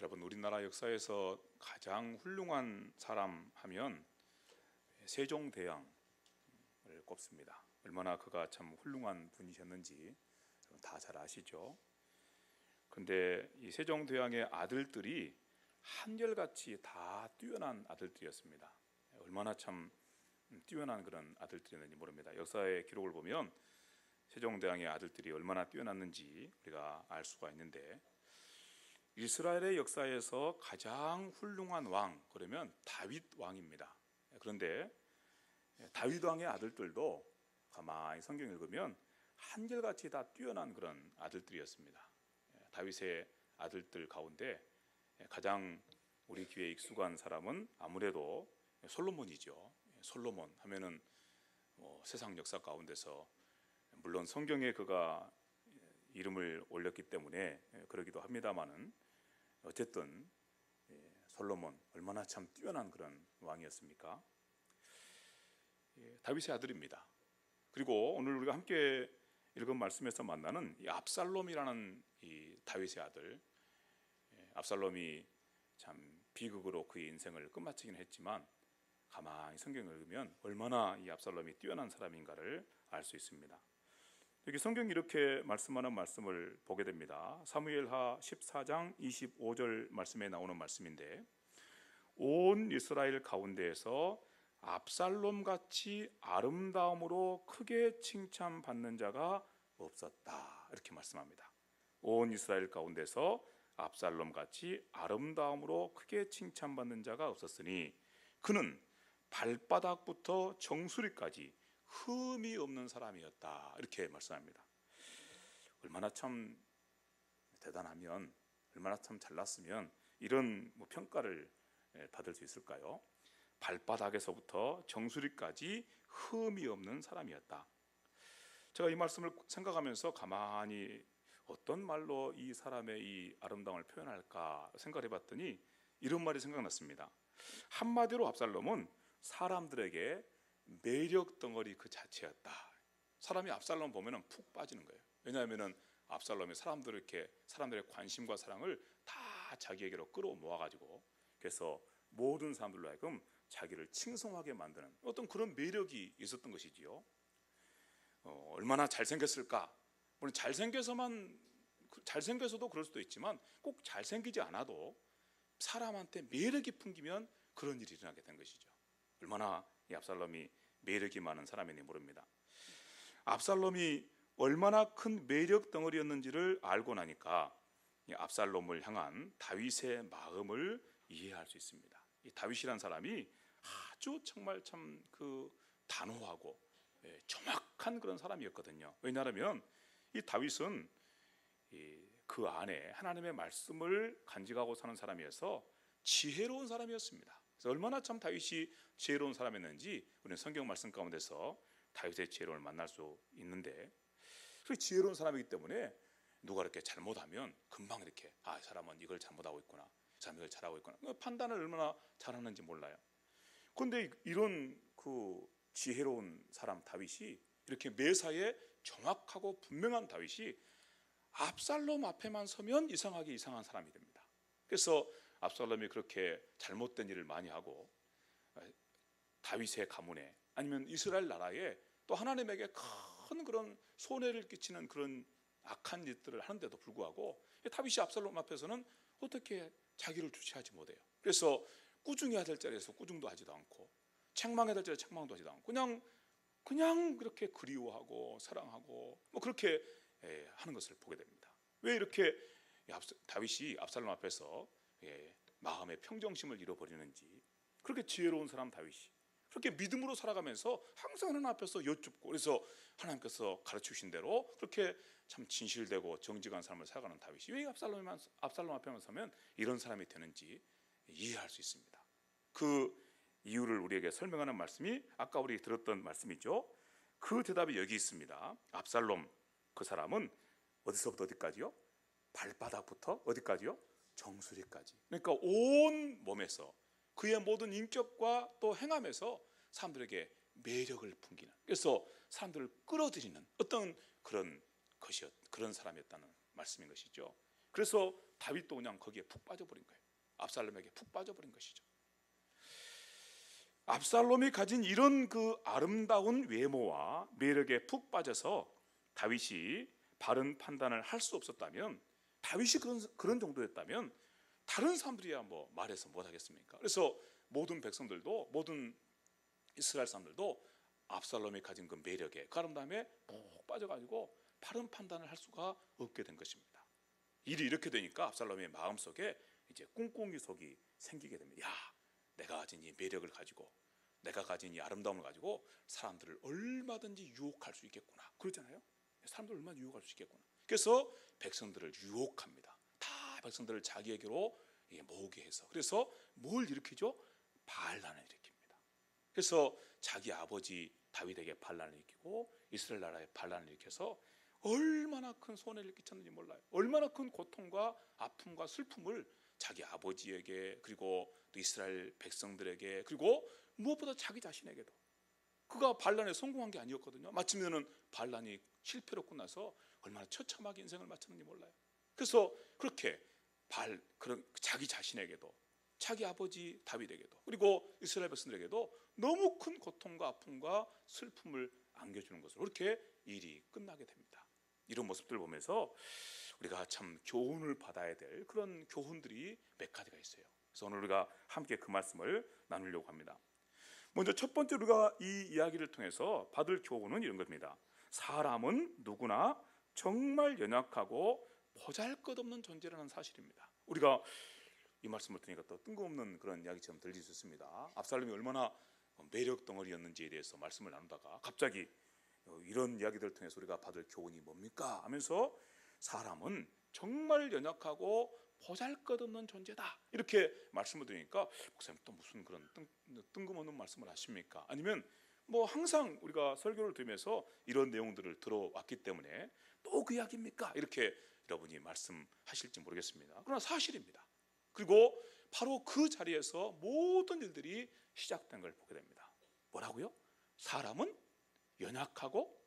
여러분, 우리나라 역사에서 가장 훌륭한 사람 하면 세종대왕을 꼽습니다. 얼마나 그가 참 훌륭한 분이셨는지 다 잘 아시죠. 근데 이 세종대왕의 아들들이 한결같이 다 뛰어난 아들들이었습니다. 얼마나 참 뛰어난 그런 아들들이었는지 모릅니다. 역사의 기록을 보면 세종대왕의 아들들이 얼마나 뛰어났는지 우리가 알 수가 있는데, 이스라엘의 역사에서 가장 훌륭한 왕 그러면 다윗 왕입니다. 그런데 다윗 왕의 아들들도 가만히 성경 읽으면 한결같이 다 뛰어난 그런 아들들이었습니다. 다윗의 아들들 가운데 가장 우리 귀에 익숙한 사람은 아무래도 솔로몬이죠. 솔로몬 하면은 세상 역사 가운데서 물론 성경에 그가 이름을 올렸기 때문에 그러기도 합니다만은, 어쨌든 솔로몬 얼마나 참 뛰어난 그런 왕이었습니까? 다윗의 아들입니다. 그리고 오늘 우리가 함께 읽은 말씀에서 만나는 이 압살롬이라는 이 다윗의 아들, 압살롬이 참 비극으로 그의 인생을 끝마치긴 했지만 가만히 성경을 읽으면 얼마나 이 압살롬이 뛰어난 사람인가를 알 수 있습니다. 여기 성경이 이렇게 말씀하는 말씀을 보게 됩니다. 사무엘하 14장 25절 말씀에 나오는 말씀인데, 온 이스라엘 가운데에서 압살롬같이 아름다움으로 크게 칭찬받는 자가 없었다, 이렇게 말씀합니다. 온 이스라엘 가운데서 압살롬같이 아름다움으로 크게 칭찬받는 자가 없었으니 그는 발바닥부터 정수리까지 흠이 없는 사람이었다, 이렇게 말씀합니다. 얼마나 참 대단하면, 얼마나 참 잘났으면 이런 평가를 받을 수 있을까요? 발바닥에서부터 정수리까지 흠이 없는 사람이었다. 제가 이 말씀을 생각하면서 가만히 어떤 말로 이 사람의 이 아름다움을 표현할까 생각을 해봤더니 이런 말이 생각났습니다. 한마디로 압살롬은 사람들에게 매력 덩어리 그 자체였다. 사람이 압살롬 보면 푹 빠지는 거예요. 왜냐하면 압살롬이 사람들의 관심과 사랑을 다 자기에게로 끌어모아가지고, 그래서 모든 사람들로 하여금 자기를 칭송하게 만드는 어떤 그런 매력이 있었던 것이지요. 얼마나 잘생겼을까? 물론 잘생겨서도 그럴 수도 있지만 꼭 잘생기지 않아도 사람한테 매력이 풍기면 그런 일이 일어나게 된 것이죠. 얼마나 이 압살롬이 매력이 많은 사람인지 모릅니다. 압살롬이 얼마나 큰 매력 덩어리였는지를 알고 나니까 이 압살롬을 향한 다윗의 마음을 이해할 수 있습니다. 이 다윗이란 사람이 아주 정말 참 단호하고 정확한 그런 사람이었거든요. 왜냐하면 이 다윗은 그 안에 하나님의 말씀을 간직하고 사는 사람이어서 지혜로운 사람이었습니다. 그래서 얼마나 참 다윗이 지혜로운 사람이었는지 우리는 성경 말씀 가운데서 다윗의 지혜로움을 만날 수 있는데, 그 지혜로운 사람이기 때문에 누가 이렇게 잘못하면 금방 이렇게 이 사람은 이걸 잘못하고 있구나, 이 사람은 이걸 잘하고 있구나, 판단을 얼마나 잘하는지 몰라요. 그런데 이런 지혜로운 사람 다윗이, 이렇게 매사에 정확하고 분명한 다윗이 압살롬 앞에만 서면 이상한 사람이 됩니다. 그래서 압살롬이 그렇게 잘못된 일을 많이 하고 다윗의 가문에, 아니면 이스라엘 나라에 또 하나님에게 큰 그런 손해를 끼치는 그런 악한 일들을 하는데도 불구하고 다윗이 압살롬 앞에서는 어떻게 자기를 주체하지 못해요. 그래서 꾸중해야 될 자리에서 꾸중도 하지도 않고, 책망해야 될 자리에서 책망도 하지도 않고, 그냥 그렇게 그리워하고 사랑하고 그렇게 하는 것을 보게 됩니다. 왜 이렇게 다윗이 압살롬 앞에서 마음의 평정심을 잃어버리는지, 그렇게 지혜로운 사람 다윗이 그렇게 믿음으로 살아가면서 항상 하나님 앞에서 여쭙고, 그래서 하나님께서 가르치신 대로 그렇게 참 진실되고 정직한 삶을 살아가는 다윗이 왜 압살롬 앞에만 서면 이런 사람이 되는지 이해할 수 있습니다. 그 이유를 우리에게 설명하는 말씀이 아까 우리 들었던 말씀이죠. 그 대답이 여기 있습니다. 압살롬, 그 사람은 어디서부터 어디까지요? 발바닥부터 어디까지요? 정수리까지. 그러니까 온 몸에서, 그의 모든 인격과 또 행함에서 사람들에게 매력을 풍기는, 그래서 사람들을 끌어들이는 어떤 그런 사람이었다는 말씀인 것이죠. 그래서 다윗도 그냥 거기에 푹 빠져버린 거예요. 압살롬에게 푹 빠져버린 것이죠. 압살롬이 가진 이런 그 아름다운 외모와 매력에 푹 빠져서 다윗이 바른 판단을 할 수 없었다면, 다윗이 그런 정도였다면 다른 사람들이야 뭐 말해서 못하겠습니까? 그래서 모든 백성들도, 모든 이스라엘 사람들도 압살롬이 가진 그 매력에, 그 아름다움에 푹 빠져가지고 바른 판단을 할 수가 없게 된 것입니다. 일이 이렇게 되니까 압살롬의 마음속에 이제 꿍꿍이 속이 생기게 됩니다. 야, 내가 가진 이 매력을 가지고, 내가 가진 이 아름다움을 가지고 사람들을 얼마든지 유혹할 수 있겠구나. 그러잖아요. 사람들을 얼마나 유혹할 수 있겠구나. 그래서 백성들을 유혹합니다. 다 백성들을 자기에게로 모으게 해서, 그래서 뭘 일으키죠? 반란을 일으킵니다. 그래서 자기 아버지 다윗에게 반란을 일으키고 이스라엘 나라에 반란을 일으켜서 얼마나 큰 손해를 끼쳤는지 몰라요. 얼마나 큰 고통과 아픔과 슬픔을 자기 아버지에게, 그리고 또 이스라엘 백성들에게, 그리고 무엇보다 자기 자신에게도. 그가 반란에 성공한 게 아니었거든요. 마치면은 반란이 실패로 끝나서 얼마나 처참하게 인생을 마쳤는지 몰라요. 그래서 그렇게 그런 자기 자신에게도, 자기 아버지 다윗에게도, 그리고 이스라엘 백성들에게도 너무 큰 고통과 아픔과 슬픔을 안겨주는 것으로 그렇게 일이 끝나게 됩니다. 이런 모습들을 보면서 우리가 참 교훈을 받아야 될 그런 교훈들이 몇 가지가 있어요. 그래서 오늘 우리가 함께 그 말씀을 나누려고 합니다. 먼저 첫 번째 우리가 이 이야기를 통해서 받을 교훈은 이런 겁니다. 사람은 누구나 정말 연약하고 보잘것없는 존재라는 사실입니다. 우리가 이 말씀을 들으니까 또 뜬금없는 그런 이야기처럼 들릴 수 있습니다. 압살롬이 얼마나 매력 덩어리였는지에 대해서 말씀을 나누다가 갑자기 이런 이야기들을 통해서 우리가 받을 교훈이 뭡니까? 하면서 사람은 정말 연약하고 보잘것없는 존재다, 이렇게 말씀을 드리니까 목사님 또 무슨 그런 뜬금없는 말씀을 하십니까? 아니면 뭐 항상 우리가 설교를 들으면서 이런 내용들을 들어왔기 때문에 또 그 이야기입니까? 이렇게 여러분이 말씀하실지 모르겠습니다. 그러나 사실입니다. 그리고 바로 그 자리에서 모든 일들이 시작된 걸 보게 됩니다. 뭐라고요? 사람은 연약하고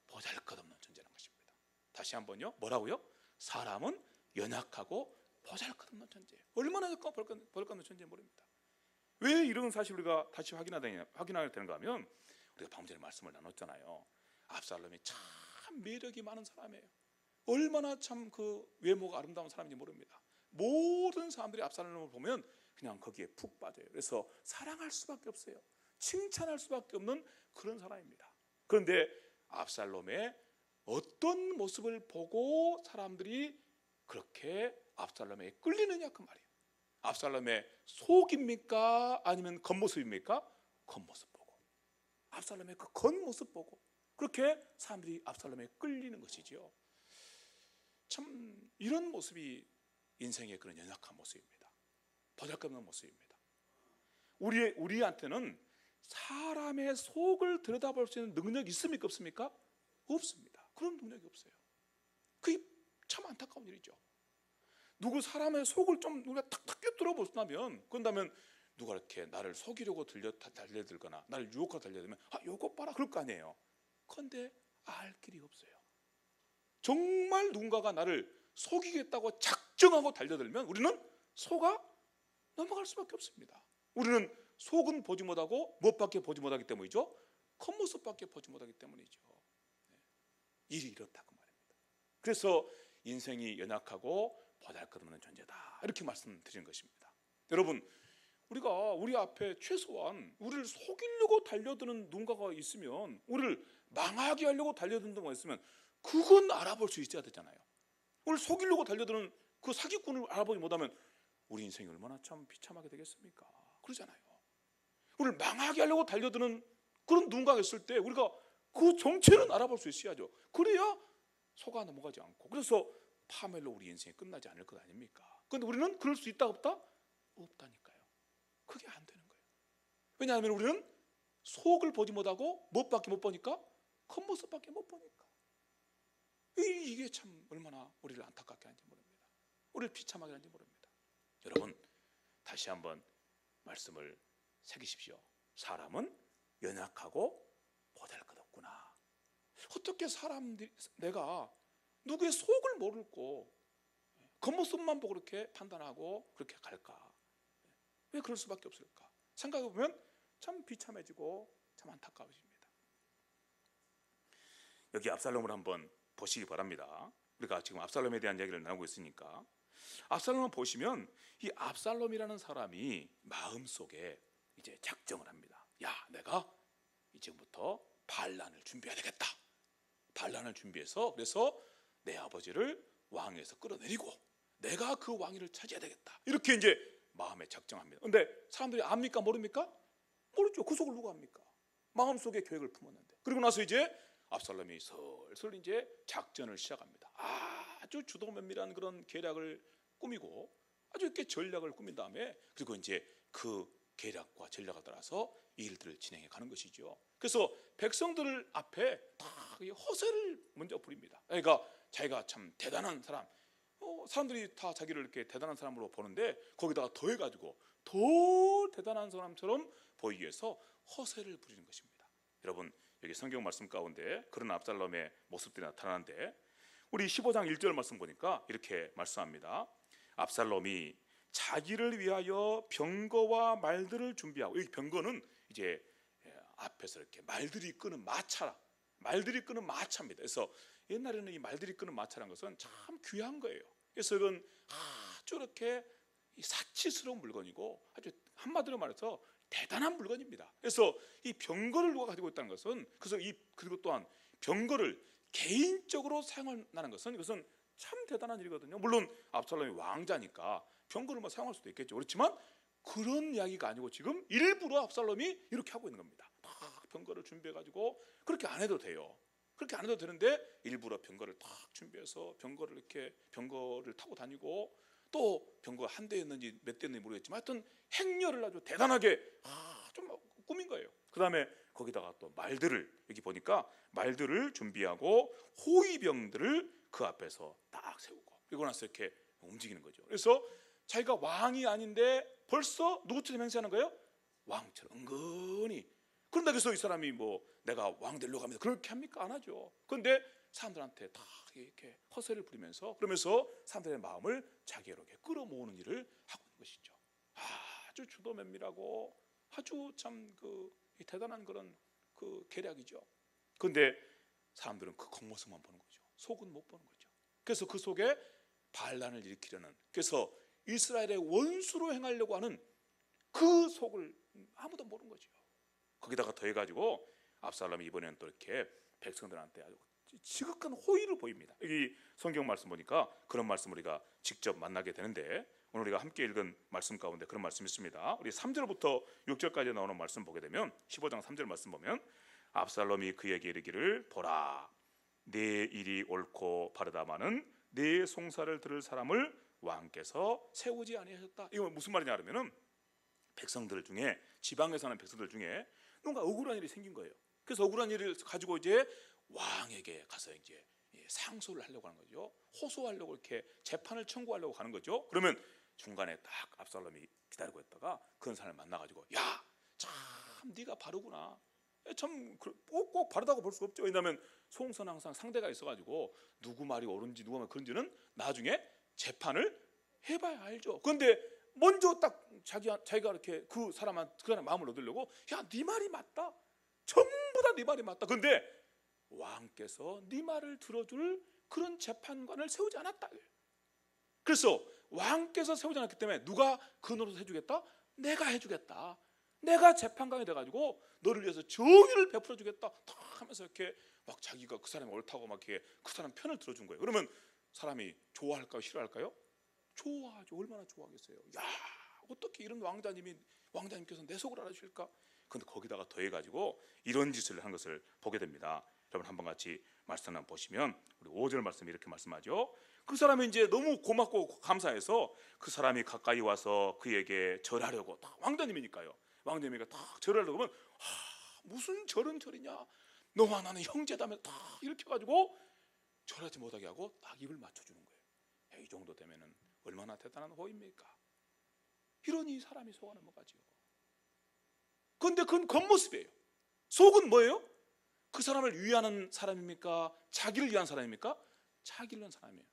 보잘것없는 존재라는 것입니다. 다시 한번요. 뭐라고요? 사람은 연약하고 보잘것없는 존재예요. 얼마나 보잘것없는 존재인지 모릅니다. 왜 이런 사실 우리가 다시 확인하게 되는가 하면, 우리가 방금 전에 말씀을 나눴잖아요. 압살롬이 참 매력이 많은 사람이에요. 얼마나 참 그 외모가 아름다운 사람인지 모릅니다. 모든 사람들이 압살롬을 보면 그냥 거기에 푹 빠져요. 그래서 사랑할 수밖에 없어요. 칭찬할 수밖에 없는 그런 사람입니다. 그런데 압살롬의 어떤 모습을 보고 사람들이 그렇게 압살롬에 끌리느냐, 그 말이에요. 압살롬의 속입니까? 아니면 겉모습입니까? 겉모습 보고, 압살롬의 그 겉모습 보고 그렇게 사람들이 압살롬에 끌리는 것이죠. 참 이런 모습이 인생의 그런 연약한 모습입니다. 보잘것없는 모습입니다. 우리한테는 사람의 속을 들여다볼 수 있는 능력이 있습니까? 없습니까? 없습니다. 그런 능력이 없어요. 그게 참 안타까운 일이죠. 누구 사람의 속을 좀 우리가 탁탁 꿰뚫어본다면, 그런다면 누가 이렇게 나를 속이려고 달려들거나 나를 유혹하고 달려들면 요거 봐라 그럴 거 아니에요. 그런데 알 길이 없어요. 정말 누군가가 나를 속이겠다고 작정하고 달려들면 우리는 속아 넘어갈 수밖에 없습니다. 우리는 속은 보지 못하고 무엇밖에 보지 못하기 때문이죠? 겉모습밖에 보지 못하기 때문이죠. 일이 이렇다고 말입니다. 그래서 인생이 연약하고 보잘것없는 존재다, 이렇게 말씀드리는 것입니다. 여러분, 우리가 우리 앞에 최소한 우리를 속이려고 달려드는 누군가가 있으면, 우리를 망하게 하려고 달려드는 누군가가 있으면 그건 알아볼 수 있어야 되잖아요. 우리를 속이려고 달려드는 그 사기꾼을 알아보지 못하면 우리 인생이 얼마나 참 비참하게 되겠습니까? 그러잖아요. 우리를 망하게 하려고 달려드는 그런 누군가가 있을 때 우리가 그 정체는 알아볼 수 있어야죠. 그래야 속아 넘어가지 않고, 그래서 파멸로 우리 인생이 끝나지 않을 것 아닙니까? 그런데 우리는 그럴 수 있다 없다? 없다니까요. 그게 안 되는 거예요. 왜냐하면 우리는 속을 보지 못하고 무엇밖에 못 보니까? 겉모습밖에 못 보니까. 이게 참 얼마나 우리를 안타깝게 하는지 모릅니다. 우리를 비참하게 하는지 모릅니다. 여러분, 다시 한번 말씀을 새기십시오. 사람은 연약하고 보잘것없구나. 어떻게 내가 누구의 속을 모르고 겉모습만 보고 그렇게 판단하고 그렇게 갈까? 왜 그럴 수밖에 없을까? 생각해 보면 참 비참해지고 참 안타까워집니다. 여기 압살롬을 한번 보시기 바랍니다. 우리가 지금 압살롬에 대한 이야기를 나누고 있으니까 압살롬을 보시면 이 압살롬이라는 사람이 마음속에 이제 작정을 합니다. 야, 내가 이제부터 반란을 준비해야 되겠다. 반란을 준비해서 그래서 내 아버지를 왕에서 끌어내리고 내가 그 왕위를 차지해야 되겠다. 이렇게 이제 마음에 작정합니다. 근데 사람들이 압니까 모릅니까? 모르죠. 그 속을 누가 압니까? 마음속에 계획을 품었는데. 그리고 나서 이제 압살롬이 슬슬 이제 작전을 시작합니다. 아주 주도면밀한 그런 계략을 꾸미고 아주 이렇게 전략을 꾸민 다음에 그리고 이제 그 계략과 전략에 따라서 일들을 진행해 가는 것이죠. 그래서 백성들 앞에 다 허세를 먼저 부립니다. 그러니까 자기가 참 대단한 사람, 사람들이 다 자기를 이렇게 대단한 사람으로 보는데 거기다가 더해가지고 더 대단한 사람처럼 보이기 위해서 허세를 부리는 것입니다. 여러분, 여기 성경 말씀 가운데 그런 압살롬의 모습들이 나타나는데 우리 15장 1절 말씀 보니까 이렇게 말씀합니다. 압살롬이 자기를 위하여 병거와 말들을 준비하고, 여기 병거는 이제 앞에서 이렇게 말들이 끄는 마차라, 말들이 끄는 마차입니다. 그래서 옛날에는 이 말들이 끄는 마차라는 것은 참 귀한 거예요. 그래서 이건 아주 이렇게 사치스러운 물건이고 아주 한마디로 말해서 대단한 물건입니다. 그래서 이 병거를 누가 가지고 있다는 것은, 그리고 또한 병거를 개인적으로 사용한다는 것은 이것은 참 대단한 일이거든요. 물론 압살롬이 왕자니까 병거를 사용할 수도 있겠죠. 그렇지만 그런 이야기가 아니고 지금 일부러 압살롬이 이렇게 하고 있는 겁니다. 딱 병거를 준비해가지고 그렇게 안 해도 돼요. 그렇게 안 해도 되는데 일부러 병거를 딱 준비해서 병거를 타고 다니고 또 병거가 한 대였는지 몇 대였는지 모르겠지만 하여튼 행렬을 아주 대단하게 좀 꾸민 거예요. 그 다음에 거기다가 또 말들을, 여기 보니까 말들을 준비하고 호위병들을 그 앞에서 딱 세우고 그리고 나서 이렇게 움직이는 거죠. 그래서 자기가 왕이 아닌데 벌써 누구처럼 행세하는 거예요? 왕처럼 은근히. 그런데 그래서 이 사람이 내가 왕 되려고 합니다 그렇게 합니까? 안 하죠. 그런데 사람들한테 다 이렇게 허세를 부리면서 그러면서 사람들의 마음을 자기에게 끌어모으는 일을 하고 있는 것이죠. 아주 주도면밀하고 아주 참 대단한 그런 계략이죠. 그런데 사람들은 그 겉모습만 보는 거죠. 속은 못 보는 거죠. 그래서 그 속에 반란을 일으키려는, 그래서 이스라엘의 원수로 행하려고 하는 그 속을 아무도 모르는 거죠. 거기다가 더해가지고 압살롬이 이번에는 또 이렇게 백성들한테 아주 지극한 호의를 보입니다. 여기 성경 말씀 보니까 그런 말씀 우리가 직접 만나게 되는데 오늘 우리가 함께 읽은 말씀 가운데 그런 말씀이 있습니다. 우리 3절부터 6절까지 나오는 말씀 보게 되면 15장 3절 말씀 보면 압살롬이 그에게 이르기를 보라 내 일이 옳고 바르다마는 내 송사를 들을 사람을 왕께서 세우지 아니하셨다. 이거 무슨 말이냐 하면은 백성들 중에, 지방에 사는 백성들 중에 뭔가 억울한 일이 생긴 거예요. 그래서 억울한 일을 가지고 이제 왕에게 가서 이제 상소를 하려고 하는 거죠. 호소하려고 이렇게 재판을 청구하려고 가는 거죠. 그러면 중간에 딱 압살롬이 기다리고 있다가 그런 사람을 만나가지고 야, 참 네가 바르구나. 참 꼭 바르다고 볼 수 없죠. 왜냐하면 송선 항상 상대가 있어가지고 누구 말이 옳은지 누구 말이 그런지는 나중에 재판을 해봐야 알죠. 그런데 먼저 딱 자기가 이렇게 그 사람 마음을 얻으려고 야, 네 말이 맞다. 전부 다 네 말이 맞다. 그런데 왕께서 네 말을 들어줄 그런 재판관을 세우지 않았다. 그래서 왕께서 세우지 않았기 때문에 누가 그 노릇을 해주겠다? 내가 해주겠다. 내가 재판관이 돼가지고 너를 위해서 정의를 베풀어 주겠다. 탁 하면서 이렇게 막 자기가 그 사람이 옳다고 막 이렇게 그 사람 편을 들어준 거예요. 그러면 사람이 좋아할까요? 싫어할까요? 좋아하죠. 얼마나 좋아하겠어요. 야, 어떻게 이런 왕자님께서 내 속을 알아주실까? 그런데 거기다가 더해가지고 이런 짓을 한 것을 보게 됩니다. 여러분 한번 같이 말씀 한번 보시면 우리 5절 말씀이 이렇게 말씀하죠. 그 사람이 이제 너무 고맙고 감사해서 그 사람이 가까이 와서 그에게 절하려고, 딱 왕자님이니까요. 왕자님이니까 딱 절하려고 하면 무슨 절은 절이냐, 너와 나는 형제다며 딱 이렇게 가지고 절하지 못하게 하고 딱 입을 맞춰주는 거예요. 야, 이 정도 되면은 얼마나 대단한 호의입니까? 이러니 사람이 속아 넘어가죠. 그런데 그건 겉모습이에요. 속은 뭐예요? 그 사람을 위하는 사람입니까? 자기를 위한 사람입니까? 자기를 위한 사람이에요.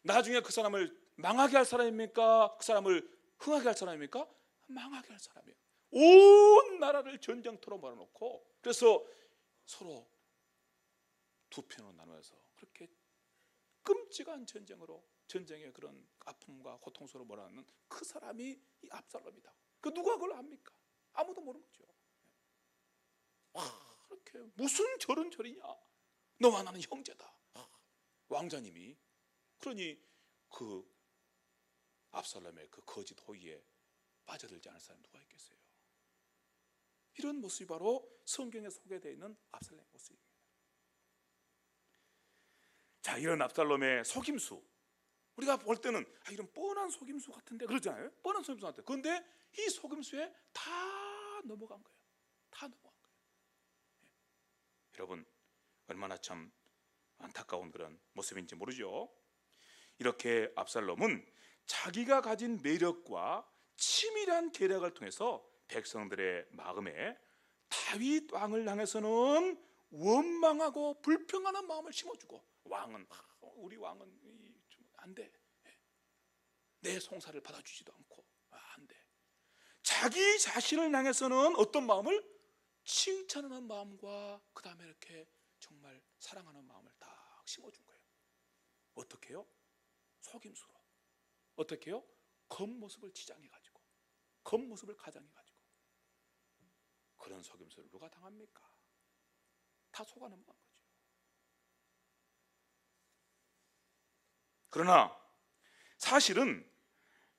나중에 그 사람을 망하게 할 사람입니까? 그 사람을 흥하게 할 사람입니까? 망하게 할 사람이에요. 온 나라를 전쟁터로 몰아놓고, 그래서 서로 두 편으로 나눠서 그렇게 끔찍한 전쟁의 그런 아픔과 고통 속으로 몰아넣는 그 사람이 이 압살롬이다. 그 누가 그걸 압니까? 아무도 모르는 거죠. 그렇게 무슨 절은 절이냐? 너와 나는 형제다. 왕자님이 그러니 그 압살롬의 그 거짓 호의에 빠져들지 않을 사람이 누가 있겠어요? 이런 모습이 바로 성경에 소개되어 있는 압살롬의 모습입니다. 자, 이런 압살롬의 속임수, 우리가 볼 때는 이런 뻔한 속임수 같은데 그러잖아요. 뻔한 속임수 같은데, 그런데 이 속임수에 다 넘어간 거예요. 다 넘어간 거예요. 여러분, 얼마나 참 안타까운 그런 모습인지 모르죠. 이렇게 압살롬은 자기가 가진 매력과 치밀한 계략을 통해서 백성들의 마음에 다윗 왕을 향해서는 원망하고 불평하는 마음을 심어주고, 왕은 우리 왕은 안 돼, 내 송사를 받아주지도 않고 안 돼. 자기 자신을 향해서는 어떤 마음을? 칭찬하는 마음과 그 다음에 이렇게 정말 사랑하는 마음을 딱 심어준 거예요. 어떻게 해요? 속임수로. 어떻게 해요? 겉모습을 치장해가지고, 겉모습을 가장해가지고. 그런 속임수를 누가 당합니까? 다 속아는 거죠. 그러나 사실은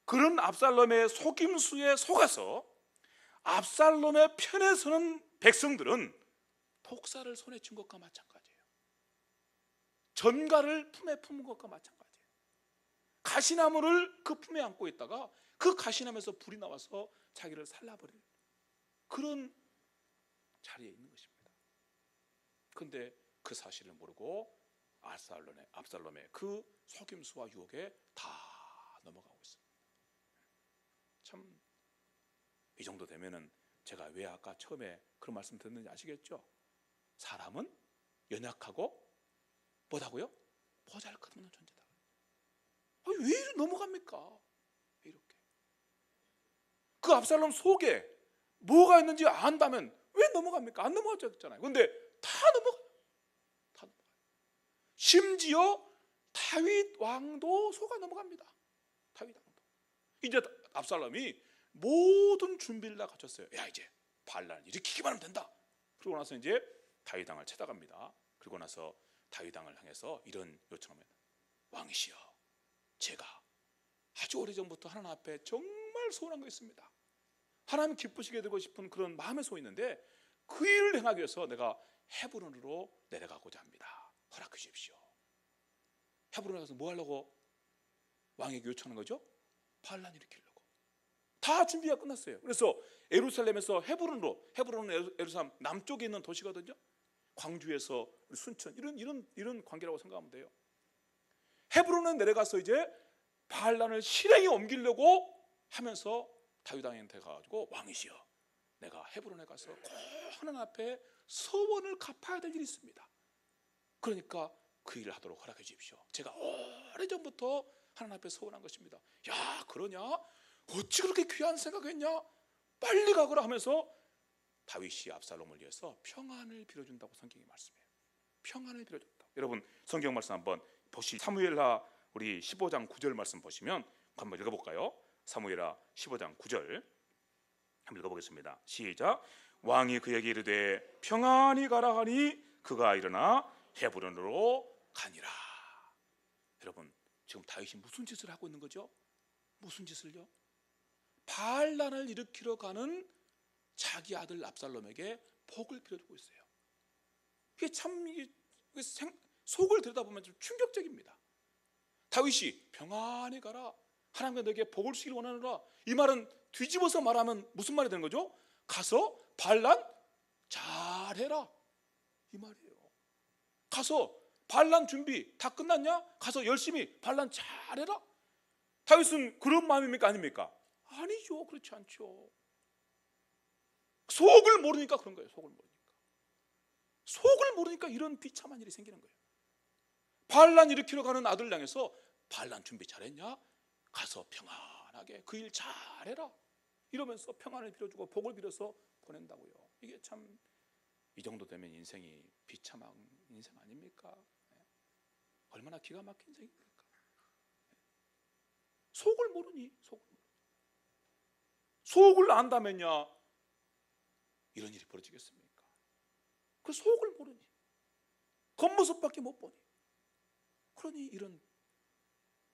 그런 압살롬의 속임수에 속아서 압살롬의 편에 서는 백성들은 독사를 손에 쥔 것과 마찬가지예요. 전갈을 품에 품은 것과 마찬가지예요. 가시나무를 그 품에 안고 있다가 그 가시나무에서 불이 나와서 자기를 살라버릴 그런 자리에 있는 것입니다. 그런데 그 사실을 모르고 압살롬의 그 속임수와 유혹에 다 넘어가고 있습니다. 참, 이 정도 되면은 제가 왜 아까 처음에 그런 말씀 드렸는지 아시겠죠? 사람은 연약하고 뭐다고요? 보잘것없는 존재다. 왜 이렇게 넘어갑니까? 이렇게. 그 압살롬 속에 뭐가 있는지 안다면 왜 넘어갑니까? 안 넘어갔잖아요. 그런데 다 넘어가요. 다 넘어가요. 심지어 다윗 왕도 속아 넘어갑니다. 다윗 왕도. 이제 압살롬이 모든 준비를 다 갖췄어요. 야, 이제 반란을 일으키기만 하면 된다. 그러고 나서 이제 다윗 왕을 찾아갑니다. 그리고 나서 다윗 왕을 향해서 이런 요청합니다. 왕이시여, 제가 아주 오래전부터 하나님 앞에 정말 소원한 거 있습니다. 하나님 기쁘시게 되고 싶은 그런 마음의 소원이 있는데 그 일을 행하기 위해서 내가 헤브론으로 내려가고자 합니다. 허락해 주십시오. 헤브론에 가서 뭐 하려고 왕에게 요청하는 거죠? 반란 일으키려고. 다 준비가 끝났어요. 그래서 예루살렘에서 헤브론은 예루살렘 남쪽에 있는 도시거든요. 광주에서 순천 이런 관계라고 생각하면 돼요. 헤브론에 내려가서 이제 반란을 실행에 옮기려고 하면서 다윗 왕한테 가가지고 왕이시여, 내가 헤브론에 가서 꼭 하나님 앞에 서원을 갚아야 될 일이 있습니다. 그러니까 그 일을 하도록 허락해 주십시오. 제가 오래전부터 하나님 앞에 서원한 것입니다. 야, 그러냐? 어찌 그렇게 귀한 생각했냐? 빨리 가거라 하면서 다윗이 압살롬을 위해서 평안을 빌어준다고 성경이 말씀해요. 평안을 빌어줬다. 여러분, 성경 말씀 한번 사무엘하 우리 15장 9절 말씀 보시면 한번 읽어볼까요? 사무엘하 15장 9절 한번 읽어보겠습니다. 시작. 왕이 그에게 이르되 평안히 가라 하니 그가 일어나 헤브론으로 가니라. 여러분, 지금 다윗이 무슨 짓을 하고 있는 거죠? 무슨 짓을요? 반란을 일으키러 가는 자기 아들 압살롬에게 복을 빌어주고 있어요. 이게 참 속을 들여다보면 좀 충격적입니다. 다윗이 평안히 가라, 하나님과 너에게 복을 주시길 원하노라, 이 말은 뒤집어서 말하면 무슨 말이 되는 거죠? 가서 반란 잘해라, 이 말이에요. 가서 반란 준비 다 끝났냐? 가서 열심히 반란 잘해라. 다윗은 그런 마음입니까? 아닙니까? 아니죠. 그렇지 않죠. 속을 모르니까 그런 거예요. 속을 모르니까 이런 비참한 일이 생기는 거예요. 반란 일으키러 가는 아들 향해서 반란 준비 잘했냐? 가서 평안하게 그 일 잘해라, 이러면서 평안을 빌어주고 복을 빌어서 보낸다고요. 이게 참, 이 정도 되면 인생이 비참한 인생 아닙니까? 얼마나 기가 막힌 인생입니까? 속을 모르니, 속을 안다면야 이런 일이 벌어지겠습니까? 그 속을 모르니, 겉모습밖에 못 보니, 그러니 이런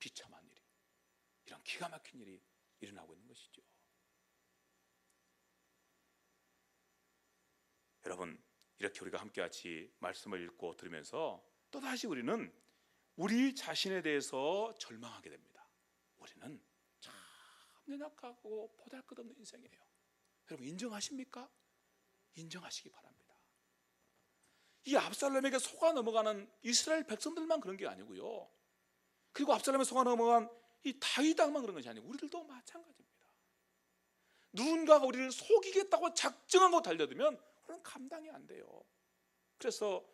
비참한 일이, 이런 기가 막힌 일이 일어나고 있는 것이죠. 여러분, 이렇게 우리가 함께 같이 말씀을 읽고 들으면서 또다시 우리는 우리 자신에 대해서 절망하게 됩니다. 우리는 참 연약하고 보잘것없는 인생이에요. 여러분, 인정하십니까? 인정하시기 바랍니다. 이 압살롬에게 속아 넘어가는 이스라엘 백성들만 그런 게 아니고요, 그리고 압살롬에 속아 넘어간 이 다윗 왕만 그런 것이 아니고 우리들도 마찬가지입니다. 누군가가 우리를 속이겠다고 작정하고 달려들면 우리는 감당이 안 돼요. 그래서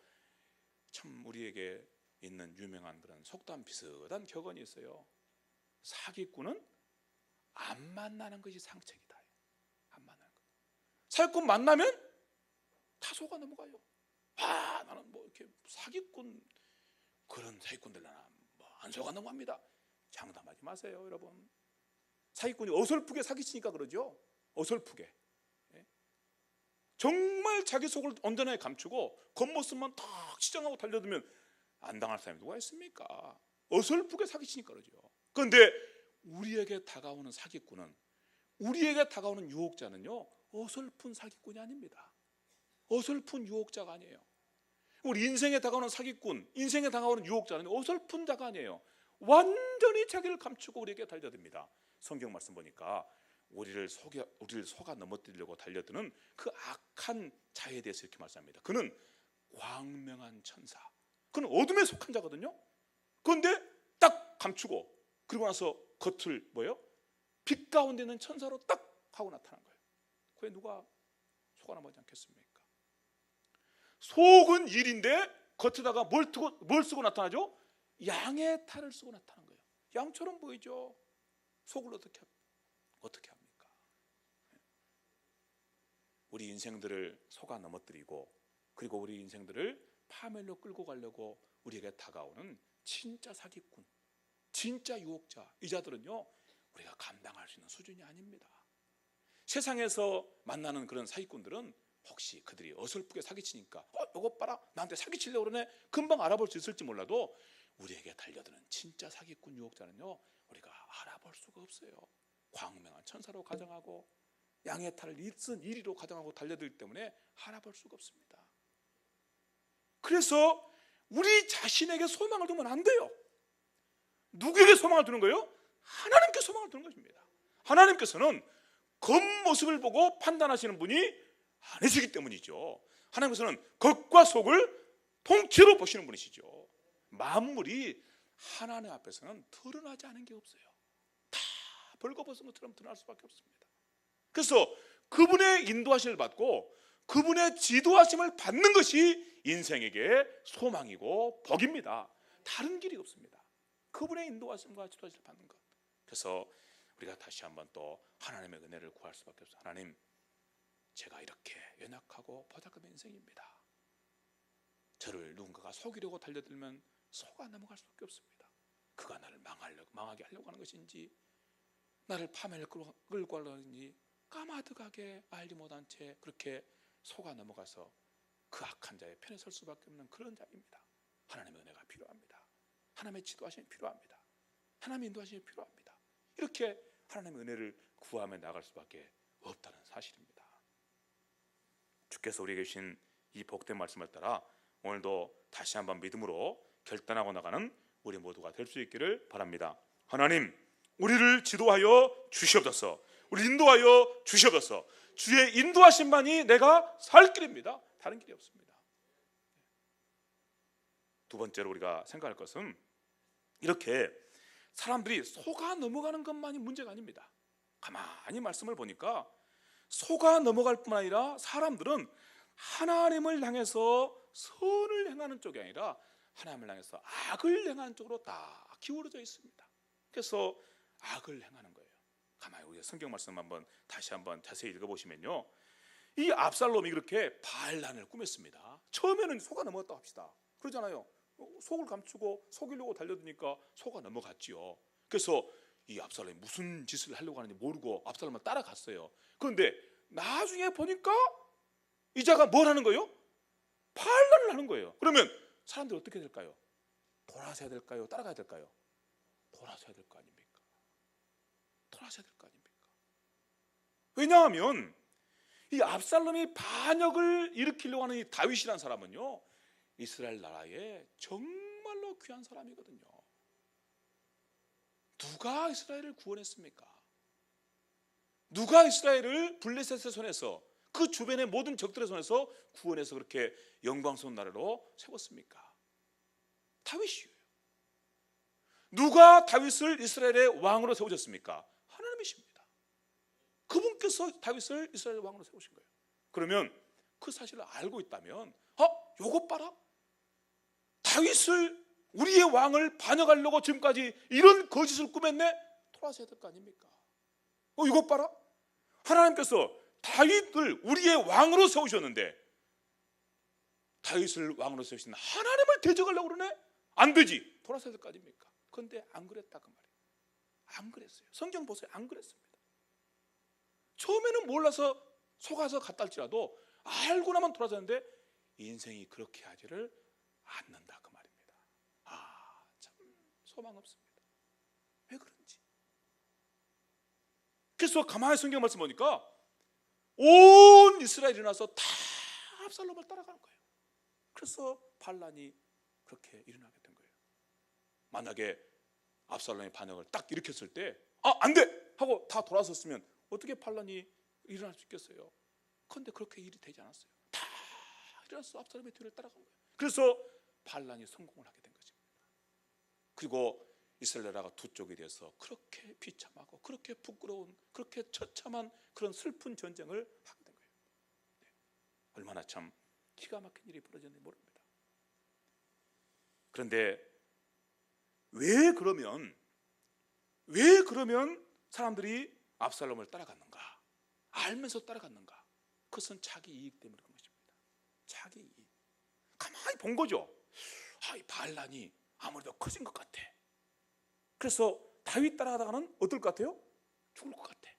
참 우리에게 있는 유명한 그런 속담 비슷한 격언이 있어요. 사기꾼은 안 만나는 것이 상책이다. 안 만나는 것. 사기꾼 만나면 다 속아 넘어가요. 아, 나는 뭐 이렇게 사기꾼, 그런 사기꾼들 나는 뭐 안 속아 넘어갑니다. 장담하지 마세요, 여러분. 사기꾼이 어설프게 사기치니까 그러죠. 어설프게. 정말 자기 속을 온전하게 감추고 겉모습만 탁 치장하고 달려들면 안 당할 사람이 누가 있습니까? 어설프게 사기치니까 그러죠. 그런데 우리에게 다가오는 사기꾼은, 우리에게 다가오는 유혹자는요, 어설픈 사기꾼이 아닙니다. 어설픈 유혹자가 아니에요. 우리 인생에 다가오는 사기꾼, 인생에 다가오는 유혹자는 어설픈 자가 아니에요. 완전히 자기를 감추고 우리에게 달려듭니다. 성경 말씀 보니까 우리를 속아 넘어뜨리려고 달려드는 그 악한 자에 대해서 이렇게 말씀합니다. 그는 광명한 천사, 그는 어둠에 속한 자거든요. 그런데 딱 감추고, 그리고 나서 겉을 뭐예요? 빛 가운데 있는 천사로 딱 하고 나타난 거예요. 그게 누가 속아 넘어가지 않겠습니까? 속은 일인데 겉에다가 뭘 쓰고 나타나죠? 양의 탈을 쓰고 나타난 거예요. 양처럼 보이죠. 속을 어떻게 합니까? 우리 인생들을 속아 넘어뜨리고, 그리고 우리 인생들을 파멸로 끌고 가려고 우리에게 다가오는 진짜 사기꾼, 진짜 유혹자, 이 자들은요, 우리가 감당할 수 있는 수준이 아닙니다. 세상에서 만나는 그런 사기꾼들은 혹시 그들이 어설프게 사기치니까 이것 봐라, 나한테 사기치려고 그러네, 금방 알아볼 수 있을지 몰라도 우리에게 달려드는 진짜 사기꾼 유혹자는요, 우리가 알아볼 수가 없어요. 광명한 천사로 가정하고 양의 탈을 쓴 이리로 가정하고 달려들기 때문에 알아볼 수가 없습니다. 그래서 우리 자신에게 소망을 두면 안 돼요. 누구에게 소망을 두는 거예요? 하나님께 소망을 두는 것입니다. 하나님께서는 겉모습을 보고 판단하시는 분이 아니시기 때문이죠. 하나님께서는 겉과 속을 통째로 보시는 분이시죠. 만물이 하나님 앞에서는 드러나지 않은 게 없어요. 다 벌거벗은 것처럼 드러날 수밖에 없습니다. 그래서 그분의 인도하심을 받고 그분의 지도하심을 받는 것이 인생에게 소망이고 복입니다. 다른 길이 없습니다. 그분의 인도하심과 지도하심을 받는 것. 그래서 우리가 다시 한번 또 하나님의 은혜를 구할 수밖에 없어요. 하나님, 제가 이렇게 연약하고 보잘것없는 인생입니다. 저를 누군가가 속이려고 달려들면 속아 넘어갈 수밖에 없습니다. 그가 나를 망하게 하려고 하는 것인지, 나를 파멸을 끌고 가려는지 까마득하게 알지 못한 채 그렇게 속아 넘어가서 그 악한 자의 편에 설 수밖에 없는 그런 자입니다. 하나님의 은혜가 필요합니다. 하나님의 지도하심이 필요합니다. 하나님의 인도하심이 필요합니다. 이렇게 하나님의 은혜를 구하며 나갈 수밖에 없다는 사실입니다. 주께서 우리에게 주신 이 복된 말씀을 따라 오늘도 다시 한번 믿음으로 결단하고 나가는 우리 모두가 될 수 있기를 바랍니다. 하나님, 우리를 지도하여 주시옵소서. 우리 인도하여 주시옵소서. 주의 인도하심만이 내가 살 길입니다. 다른 길이 없습니다. 두 번째로 우리가 생각할 것은, 이렇게 사람들이 속아 넘어가는 것만이 문제가 아닙니다. 가만히 말씀을 보니까 속아 넘어갈 뿐만 아니라 사람들은 하나님을 향해서 선을 행하는 쪽이 아니라 하나님을 향해서 악을 행하는 쪽으로 다 기울어져 있습니다. 그래서 악을 행하는 거예요. 가만히 우리가 성경 말씀 한번 다시 한번 자세히 읽어보시면요, 이 압살롬이 그렇게 반란을 꾸몄습니다. 처음에는 속아 넘어갔다고 합시다. 그러잖아요. 속을 감추고 속이려고 달려드니까 속아 넘어갔지요. 그래서 이 압살롬이 무슨 짓을 하려고 하는지 모르고 압살롬을 따라갔어요. 그런데 나중에 보니까 이 자가 뭘 하는 거예요? 반란을 하는 거예요. 그러면 사람들이 어떻게 될까요? 돌아서야 될까요? 따라가야 될까요? 돌아서야 될 거 아닙니까? 돌아서야 될 거 아닙니까? 왜냐하면 이 압살롬이 반역을 일으키려고 하는 이 다윗이라는 사람은요, 이스라엘 나라에 정말로 귀한 사람이거든요. 누가 이스라엘을 구원했습니까? 누가 이스라엘을 블레셋의 손에서, 그 주변의 모든 적들의 손에서 구원해서 그렇게 영광스러운 나라로 세웠습니까? 다윗이에요. 누가 다윗을 이스라엘의 왕으로 세우셨습니까? 하나님이십니다. 그분께서 다윗을 이스라엘 왕으로 세우신 거예요. 그러면 그 사실을 알고 있다면, 요것 봐라, 다윗을, 우리의 왕을 반역하려고 지금까지 이런 거짓을 꾸몄네? 돌아서야 될 거 아닙니까? 이것 봐라, 하나님께서 다윗을 우리의 왕으로 세우셨는데 다윗을 왕으로 세우신 하나님을 대적하려고 그러네? 안 되지, 돌아서야 될 거 아닙니까? 그런데 안 그랬다 그 말이에요. 안 그랬어요. 성경 보세요. 안 그랬습니다. 처음에는 몰라서 속아서 갔다 할지라도 알고 나면 돌아서는데 인생이 그렇게 하지를 않는다 그 말입니다. 참 소망 없습니다. 왜 그런지. 그래서 가만히 성경 말씀 보니까 온 이스라엘이 일어나서 다 압살롬을 따라가는 거예요. 그래서 반란이 그렇게 일어나게 된 거예요. 만약에 압살롬의 반역을 딱 일으켰을 때 안 돼! 하고 다 돌아섰으면 어떻게 반란이 일어날 수 있겠어요? 그런데 그렇게 일이 되지 않았어요. 다 일어나서 압살롬의 뒤를 따라간 거예요. 그래서 반란이 성공을 하게 된 것입니다. 그리고 이스라엘 나라가 두 쪽이 되어서 그렇게 비참하고 그렇게 부끄러운, 그렇게 처참한 그런 슬픈 전쟁을 하게 된 거예요. 얼마나 참 기가 막힌 일이 벌어졌는지 모릅니다. 그런데 왜 그러면 사람들이 압살롬을 따라갔는가? 알면서 따라갔는가? 그것은 자기 이익 때문에 그런 것입니다. 자기 이익. 가만히 본 거죠. 이 반란이 아무래도 커진 것 같아. 그래서 다윗 따라가다가는 어떨 것 같아요? 죽을 것 같아.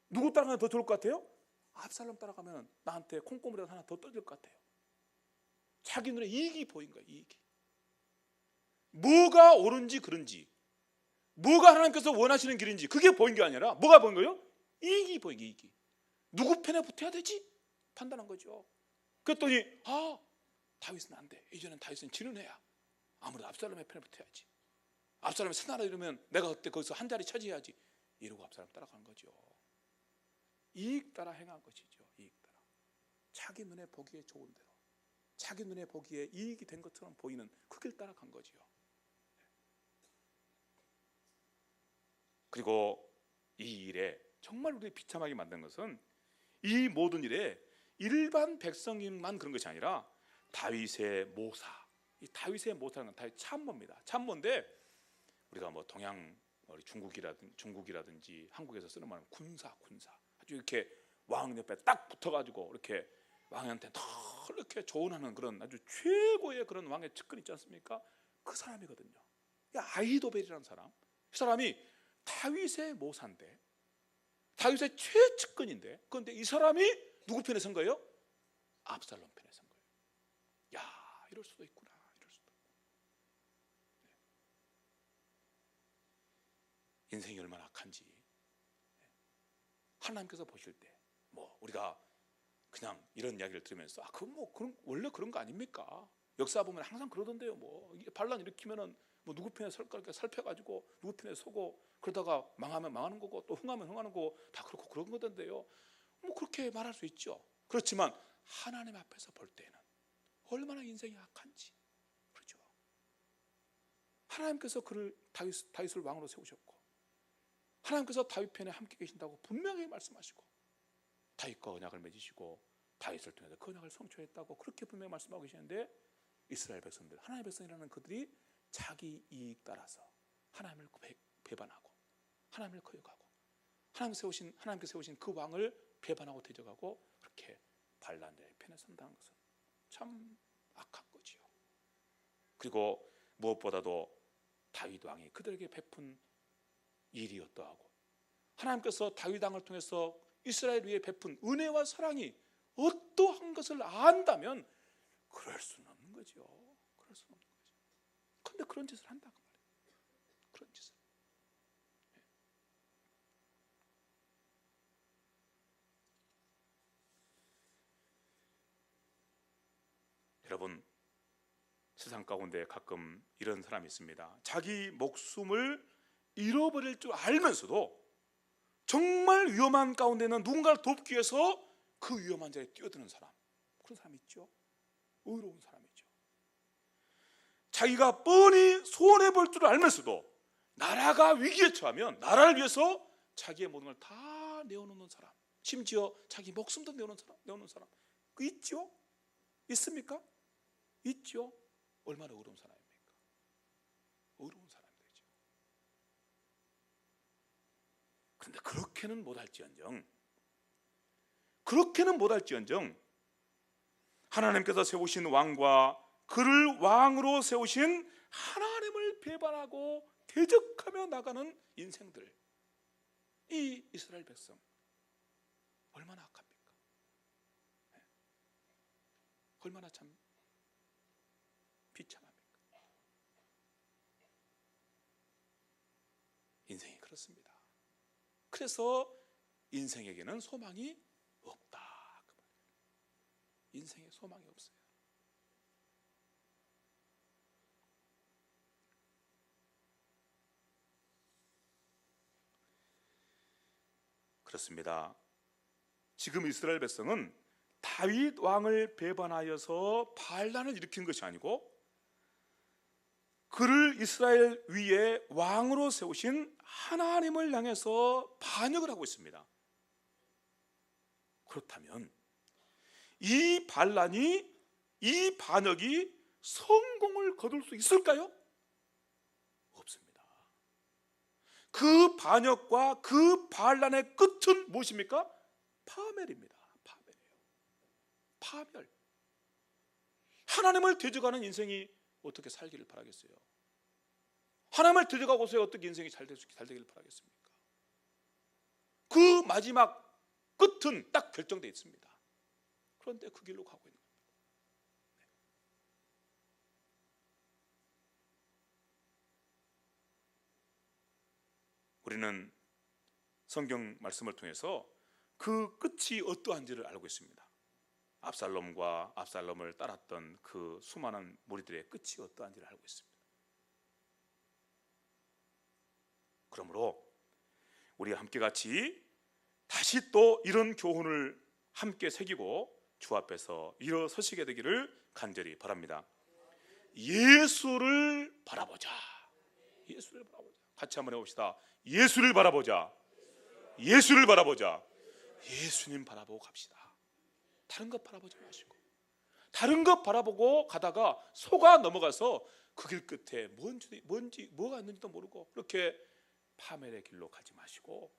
누구 따라가면 더 좋을 것 같아요? 압살롬 따라가면 나한테 콩고물이라도 하나 더 떨어질 것 같아요. 자기 눈에 이익이 보인 거예요. 이익이. 뭐가 옳은지 그른지, 뭐가 하나님께서 원하시는 길인지 그게 보인 게 아니라 뭐가 보인 거예요? 이익이 보인 게, 이익이. 누구 편에 붙어야 되지? 판단한 거죠. 그랬더니 다윗은 안 돼. 이제는 다윗은 지는 애야. 아무래도 압살롬의 편에 붙어야지. 압살롬이 사나라 이러면 내가 그때 거기서 한 자리 차지해야지. 이러고 압살롬 따라간 거죠. 이익 따라 행한 것이죠. 이익 따라. 자기 눈에 보기에 좋은 대로, 자기 눈에 보기에 이익이 된 것처럼 보이는 그 길 따라간 거지요. 그리고 이 일에 정말 우리 비참하게 만든 것은 이 모든 일에 일반 백성만 그런 것이 아니라 다윗의 모사, 이 다윗의 모사는 건 다윗 참모입니다. 참모인데 우리가 뭐 동양 중국이라든지 한국에서 쓰는 말은 군사 아주 이렇게 왕 옆에 딱 붙어가지고 이렇게 왕한테 더 이렇게 조언하는 그런 아주 최고의 그런 왕의 측근 있지 않습니까? 그 사람이거든요. 아히도벨이라는 사람. 그 사람이 다윗의 모사인데, 다윗의 최측근인데, 그런데 이 사람이 누구 편에 선 거예요? 압살롬 편에 선 거예요. 이럴 수도 있구나. 이럴 수도. 인생이 얼마나 악한지 하나님께서 보실 때, 우리가 그냥 이런 이야기를 들으면서 그건 원래 그런 거 아닙니까? 역사 보면 항상 그러던데요. 반란 일으키면은 누구 편에 설까 이렇게 살펴가지고 누구 편에 서고, 그러다가 망하면 망하는 거고 또 흥하면 흥하는 거고 다 그렇고 그런 거던데요. 그렇게 말할 수 있죠. 그렇지만 하나님 앞에서 볼 때는 얼마나 인생이 악한지, 그렇죠. 하나님께서 그를 다윗을 왕으로 세우셨고, 하나님께서 다윗 편에 함께 계신다고 분명히 말씀하시고, 다윗과 언약을 맺으시고 다윗을 통해서 그 언약을 성취했다고 그렇게 분명히 말씀하고 계시는데, 이스라엘 백성들, 하나님의 백성이라는 그들이 자기 이익 따라서 하나님을 배반하고 하나님을 거역하고 하나님께 세우신 그 왕을 배반하고 대적하고 그렇게 반란자의 편에 선다는 것은 참 악한 거지요. 그리고 무엇보다도 다윗 왕이 그들에게 베푼 일이 어떠하고 하나님께서 다윗 왕을 통해서 이스라엘 위에 베푼 은혜와 사랑이 어떠한 것을 안다면 그럴 수는 없는 거죠. 그럴 수는 없는 거죠. 그런데 그런 짓을 한다고 말이에요. 그런 짓을. 여러분, 세상 가운데 가끔 이런 사람이 있습니다. 자기 목숨을 잃어버릴 줄 알면서도 정말 위험한 가운데는 누군가를 돕기 위해서 그 위험한 자리에 뛰어드는 사람, 그런 사람이 있죠. 의로운 사람이죠. 자기가 뻔히 손해볼 줄 알면서도 나라가 위기에 처하면 나라를 위해서 자기의 모든 걸 다 내어놓는 사람, 심지어 자기 목숨도 내어놓는 사람 그 있죠? 있습니까? 있죠. 얼마나 어려운 사람입니까? 어려운 사람들이죠. 그런데 그렇게는 못할지언정 하나님께서 세우신 왕과 그를 왕으로 세우신 하나님을 배반하고 대적하며 나가는 인생들, 이 이스라엘 백성 얼마나 악합니까? 얼마나 참 비참합니까? 인생이 그렇습니다. 그래서 인생에게는 소망이 없다. 인생에 소망이 없어요. 그렇습니다. 지금 이스라엘 백성은 다윗 왕을 배반하여서 반란을 일으킨 것이 아니고 그를 이스라엘 위에 왕으로 세우신 하나님을 향해서 반역을 하고 있습니다. 그렇다면 이 반역이 성공을 거둘 수 있을까요? 없습니다. 그 반역과 그 반란의 끝은 무엇입니까? 파멸입니다. 파멸. 하나님을 대적하는 인생이 어떻게 살기를 바라겠어요? 하나님을 대적하고서 어떻게 인생이 잘 되기를 바라겠습니까? 그 마지막 끝은 딱 결정되어 있습니다. 그런데 그 길로 가고 있는 겁니다. 우리는 성경 말씀을 통해서 그 끝이 어떠한지를 알고 있습니다. 압살롬과 압살롬을 따랐던 그 수많은 무리들의 끝이 어떠한지를 알고 있습니다. 그러므로 우리 함께 같이 다시 또 이런 교훈을 함께 새기고 주 앞에서 일어서시게 되기를 간절히 바랍니다. 예수를 바라보자. 예수를 바라보자. 같이 한번 해봅시다. 예수를 바라보자. 예수를 바라보자. 예수님 바라보고 갑시다. 다른 것 바라보지 마시고, 다른 것 바라보고 가다가 속아 넘어가서 그 길 끝에 뭐가 있는지도 모르고 그렇게 파멸의 길로 가지 마시고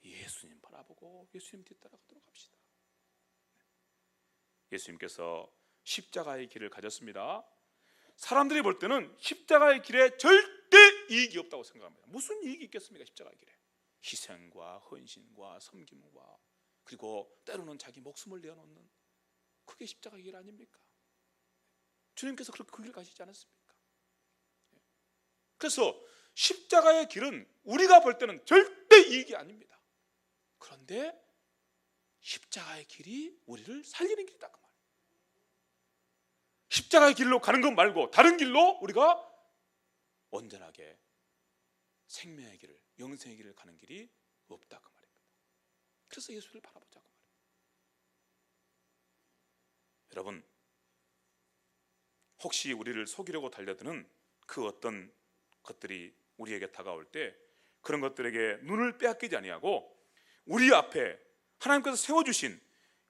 예수님 바라보고 예수님 뒤따라가도록 합시다. 예수님께서 십자가의 길을 가졌습니다. 사람들이 볼 때는 십자가의 길에 절대 이익이 없다고 생각합니다. 무슨 이익이 있겠습니까? 십자가의 길에 희생과 헌신과 섬김과 그리고 때로는 자기 목숨을 내어놓는, 그게 십자가의 길 아닙니까? 주님께서 그렇게 그 길을 가시지 않았습니까? 그래서 십자가의 길은 우리가 볼 때는 절대 이익이 아닙니다. 그런데 십자가의 길이 우리를 살리는 길이다 그 말이에요. 십자가의 길로 가는 것 말고 다른 길로 우리가 온전하게 생명의 길을, 영생의 길을 가는 길이 없다 그 말입니다. 그래서 예수를 바라보자 그 말입니다. 여러분, 혹시 우리를 속이려고 달려드는 그 어떤 것들이 우리에게 다가올 때 그런 것들에게 눈을 빼앗기지 아니하고 우리 앞에 하나님께서 세워주신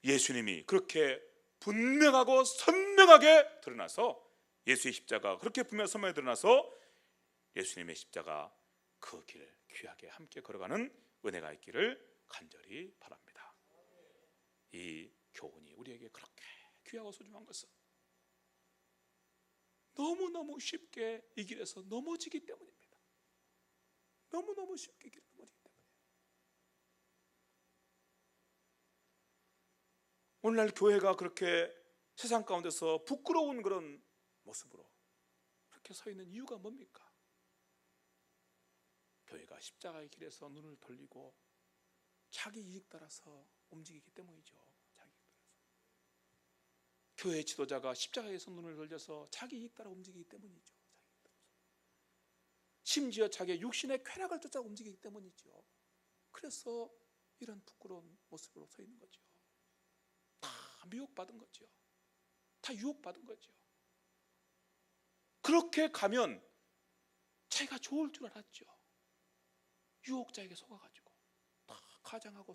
예수님이 그렇게 분명하고 선명하게 드러나서, 예수의 십자가 그렇게 분명하게 선명하게 드러나서 예수님의 십자가 그 길을 귀하게 함께 걸어가는 은혜가 있기를 간절히 바랍니다. 이 교훈이 우리에게 그렇게 귀하고 소중한 것은 너무너무 쉽게 이 길에서 넘어지기 때문입니다. 너무너무 쉽게 이 길에 넘어지기 때문이에요. 오늘날 교회가 그렇게 세상 가운데서 부끄러운 그런 모습으로 그렇게 서 있는 이유가 뭡니까? 교회가 십자가의 길에서 눈을 돌리고 자기 이익 따라서 움직이기 때문이죠. 자기 이익 따라서. 교회 지도자가 십자가에서 눈을 돌려서 자기 이익 따라 움직이기 때문이죠. 자기 이익 따라서. 심지어 자기의 육신의 쾌락을 쫓아 움직이기 때문이죠. 그래서 이런 부끄러운 모습으로 서 있는 거죠. 다 미혹받은 거죠. 다 유혹받은 거죠. 그렇게 가면 자기가 좋을 줄 알았죠. 유혹자에게 속아가지고 다 가장하고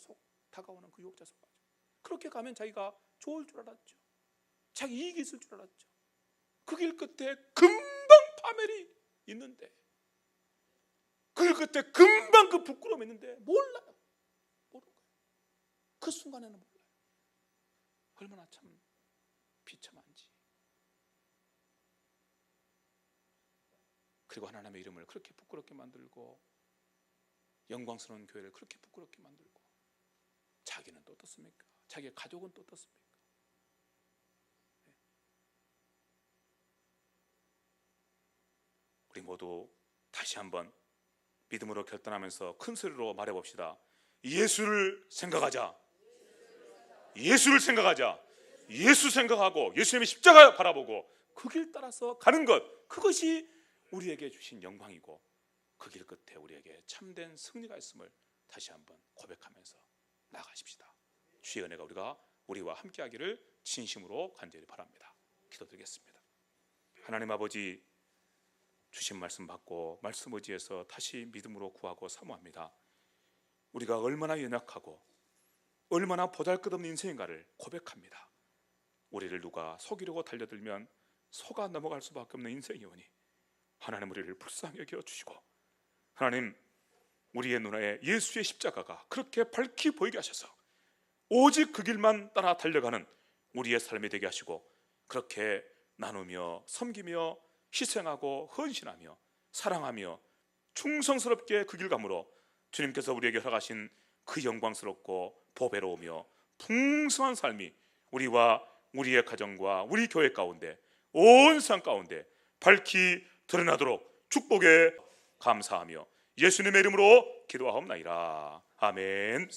다가오는 그 유혹자 속아가지고 그렇게 가면 자기가 좋을 줄 알았죠. 자기 이익이 있을 줄 알았죠. 그 길 끝에 금방 파멸이 있는데, 그 길 끝에 금방 그 부끄러움이 있는데 몰라요. 모르는 거예요. 그 순간에는 몰라요. 얼마나 참 비참한지. 그리고 하나님의 이름을 그렇게 부끄럽게 만들고 영광스러운 교회를 그렇게 부끄럽게 만들고 자기는 또 어떻습니까? 자기의 가족은 또 어떻습니까? 네. 우리 모두 다시 한번 믿음으로 결단하면서 큰 소리로 말해봅시다. 예수를 생각하자. 예수를 생각하자. 예수 생각하고 예수님의 십자가 바라보고 그 길 따라서 가는 것, 그것이 우리에게 주신 영광이고 그 길 끝에 우리에게 참된 승리가 있음을 다시 한번 고백하면서 나아가십시다. 주의 은혜가 우리와 함께하기를 진심으로 간절히 바랍니다. 기도드리겠습니다. 하나님 아버지, 주신 말씀 받고 말씀 의지해서 다시 믿음으로 구하고 사모합니다. 우리가 얼마나 연약하고 얼마나 보잘것없는 인생인가를 고백합니다. 우리를 누가 속이려고 달려들면 속아 넘어갈 수밖에 없는 인생이오니 하나님 우리를 불쌍히 여겨주시고, 하나님 우리의 눈에 예수의 십자가가 그렇게 밝히 보이게 하셔서 오직 그 길만 따라 달려가는 우리의 삶이 되게 하시고, 그렇게 나누며 섬기며 희생하고 헌신하며 사랑하며 충성스럽게 그 길 감으로 주님께서 우리에게 허락하신 그 영광스럽고 보배로우며 풍성한 삶이 우리와 우리의 가정과 우리 교회 가운데 온 세상 가운데 밝히 드러나도록 축복에 감사하며 예수님의 이름으로 기도하옵나이다. 아멘.